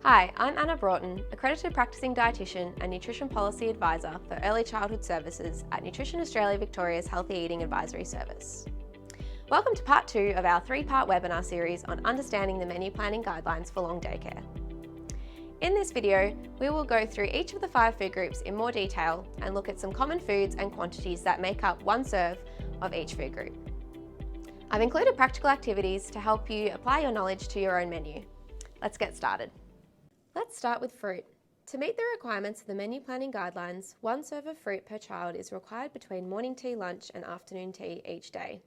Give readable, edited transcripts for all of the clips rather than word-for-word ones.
Hi, I'm Anna Broughton, Accredited Practicing Dietitian and Nutrition Policy Advisor for Early Childhood Services at Nutrition Australia Victoria's Healthy Eating Advisory Service. Welcome to part 2 of our 3-part webinar series on understanding the menu planning guidelines for long daycare. In this video, we will go through each of the 5 food groups in more detail and look at some common foods and quantities that make up one serve of each food group. I've included practical activities to help you apply your knowledge to your own menu. Let's get started. Let's start with fruit. To meet the requirements of the menu planning guidelines, one serve of fruit per child is required between morning tea, lunch and afternoon tea each day.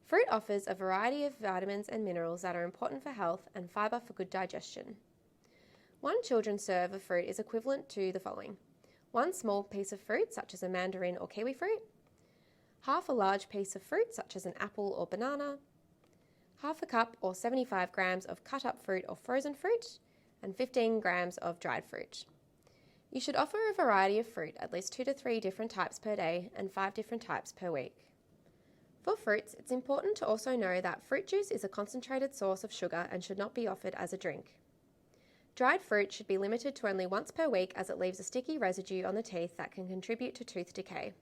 Fruit offers a variety of vitamins and minerals that are important for health and fibre for good digestion. One children's serve of fruit is equivalent to the following: 1 small piece of fruit such as a mandarin or kiwi fruit, half a large piece of fruit such as an apple or banana, half a cup or 75 grams of cut up fruit or frozen fruit, and 15 grams of dried fruit. You should offer a variety of fruit, at least 2 to 3 different types per day and 5 different types per week. For fruits, it's important to also know that fruit juice is a concentrated source of sugar and should not be offered as a drink. Dried fruit should be limited to only once per week as it leaves a sticky residue on the teeth that can contribute to tooth decay.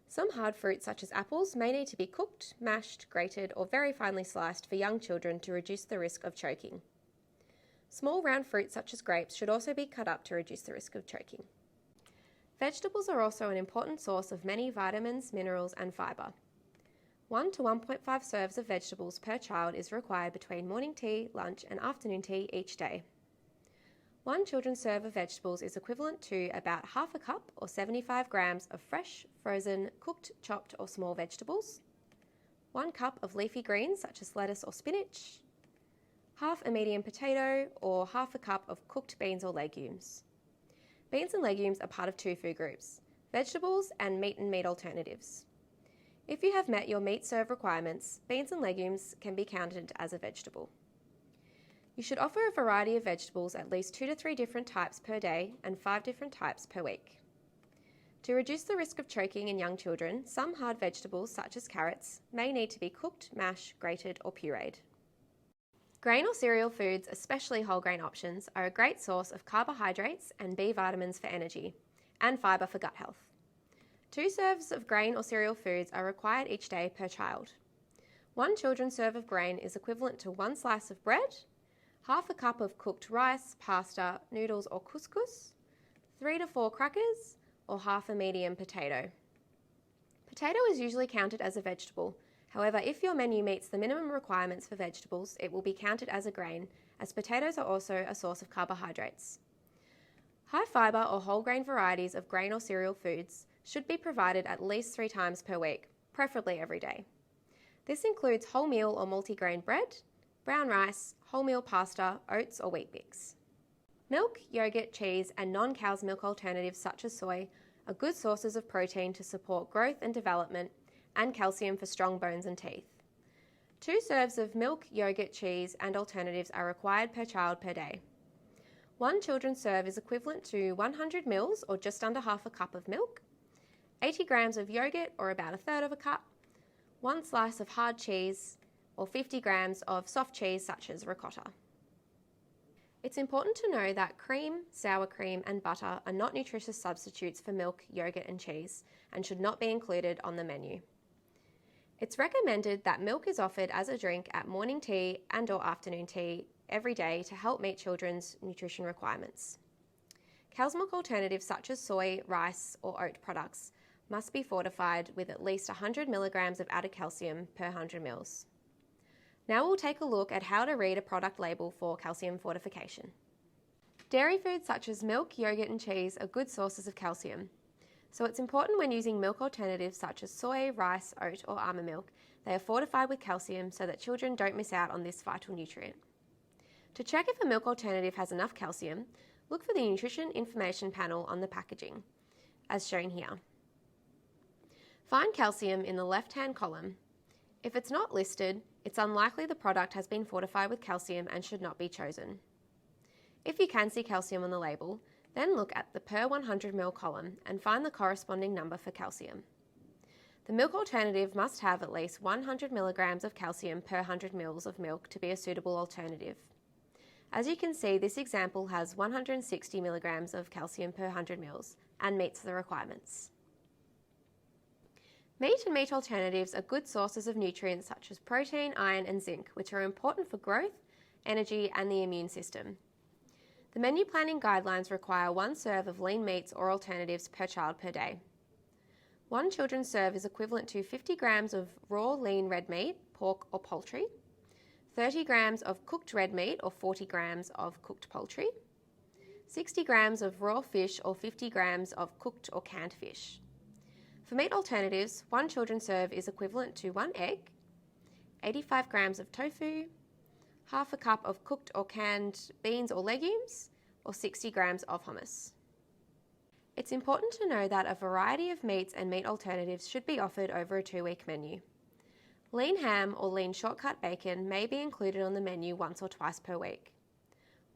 Some hard fruits such as apples may need to be cooked, mashed, grated or very finely sliced for young children to reduce the risk of choking. Small round fruits such as grapes should also be cut up to reduce the risk of choking. Vegetables are also an important source of many vitamins, minerals and fibre. 1 to 1.5 serves of vegetables per child is required between morning tea, lunch and afternoon tea each day. One children's serve of vegetables is equivalent to about half a cup or 75 grams of fresh, frozen, cooked, chopped or small vegetables, 1 cup of leafy greens such as lettuce or spinach, half a medium potato or half a cup of cooked beans or legumes. Beans and legumes are part of 2 food groups: vegetables and meat alternatives. If you have met your meat serve requirements, beans and legumes can be counted as a vegetable. You should offer a variety of vegetables, at least 2 to 3 different types per day and 5 different types per week. To reduce the risk of choking in young children, some hard vegetables such as carrots may need to be cooked, mashed, grated or pureed. Grain or cereal foods, especially whole grain options, are a great source of carbohydrates and B vitamins for energy and fibre for gut health. 2 serves of grain or cereal foods are required each day per child. 1 children's serve of grain is equivalent to 1 slice of bread, half a cup of cooked rice, pasta, noodles or couscous, 3 to 4 crackers, or half a medium potato. Potato is usually counted as a vegetable. However, if your menu meets the minimum requirements for vegetables, it will be counted as a grain, as potatoes are also a source of carbohydrates. High fibre or whole grain varieties of grain or cereal foods should be provided at least 3 times per week, preferably every day. This includes wholemeal or multigrain bread, brown rice, wholemeal pasta, oats or wheat bix. Milk, yogurt, cheese and non-cow's milk alternatives such as soy are good sources of protein to support growth and development and calcium for strong bones and teeth. 2 serves of milk, yogurt, cheese and alternatives are required per child per day. 1 children's serve is equivalent to 100 mils or just under half a cup of milk, 80 grams of yogurt or about a third of a cup, 1 slice of hard cheese or 50 grams of soft cheese such as ricotta. It's important to know that cream, sour cream and butter are not nutritious substitutes for milk, yogurt and cheese and should not be included on the menu. It's recommended that milk is offered as a drink at morning tea and or afternoon tea every day to help meet children's nutrition requirements. Cow's milk alternatives such as soy, rice or oat products must be fortified with at least 100 milligrams of added calcium per 100 mils. Now we'll take a look at how to read a product label for calcium fortification. Dairy foods such as milk, yogurt and cheese are good sources of calcium. So it's important when using milk alternatives such as soy, rice, oat or almond milk, they are fortified with calcium so that children don't miss out on this vital nutrient. To check if a milk alternative has enough calcium, look for the nutrition information panel on the packaging, as shown here. Find calcium in the left-hand column. If it's not listed, it's unlikely the product has been fortified with calcium and should not be chosen. If you can see calcium on the label, then look at the per 100 ml column and find the corresponding number for calcium. The milk alternative must have at least 100 milligrams of calcium per 100 ml of milk to be a suitable alternative. As you can see, this example has 160 milligrams of calcium per 100 mils and meets the requirements. Meat and meat alternatives are good sources of nutrients such as protein, iron and zinc, which are important for growth, energy and the immune system. The menu planning guidelines require 1 serve of lean meats or alternatives per child per day. 1 children's serve is equivalent to 50 grams of raw lean red meat, pork or poultry, 30 grams of cooked red meat or 40 grams of cooked poultry, 60 grams of raw fish or 50 grams of cooked or canned fish. For meat alternatives, 1 children's serve is equivalent to 1 egg, 85 grams of tofu, half a cup of cooked or canned beans or legumes, or 60 grams of hummus. It's important to know that a variety of meats and meat alternatives should be offered over a 2-week menu. Lean ham or lean shortcut bacon may be included on the menu once or twice per week.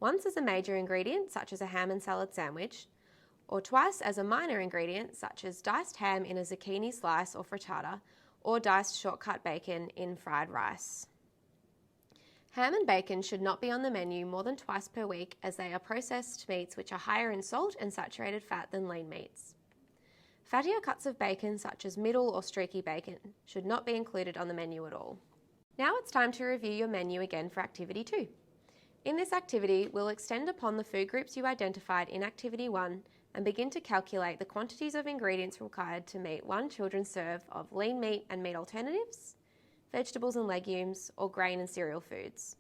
Once as a major ingredient, such as a ham and salad sandwich, or twice as a minor ingredient, such as diced ham in a zucchini slice or frittata, or diced shortcut bacon in fried rice. Ham and bacon should not be on the menu more than twice per week, as they are processed meats which are higher in salt and saturated fat than lean meats. Fattier cuts of bacon, such as middle or streaky bacon, should not be included on the menu at all. Now it's time to review your menu again for Activity 2. In this activity, we'll extend upon the food groups you identified in Activity 1 and begin to calculate the quantities of ingredients required to meet 1 children's serve of lean meat and meat alternatives, vegetables and legumes, or grain and cereal foods.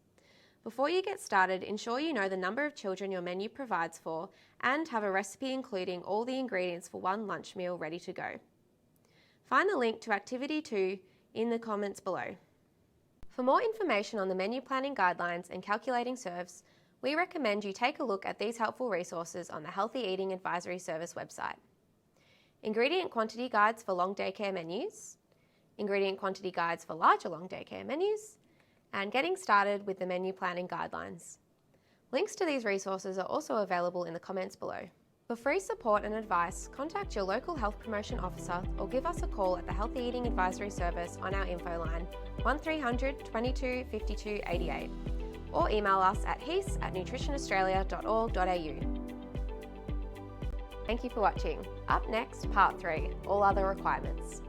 Before you get started, ensure you know the number of children your menu provides for and have a recipe including all the ingredients for 1 lunch meal ready to go. Find the link to Activity 2 in the comments below. For more information on the menu planning guidelines and calculating serves, we recommend you take a look at these helpful resources on the Healthy Eating Advisory Service website. Ingredient quantity guides for long daycare menus, ingredient quantity guides for larger long daycare menus, and getting started with the menu planning guidelines. Links to these resources are also available in the comments below. For free support and advice, contact your local health promotion officer or give us a call at the Healthy Eating Advisory Service on our info line 1300 22 52 88 or email us at heath@nutritionaustralia.org.au. Thank you for watching. Up next, Part 3, All Other Requirements.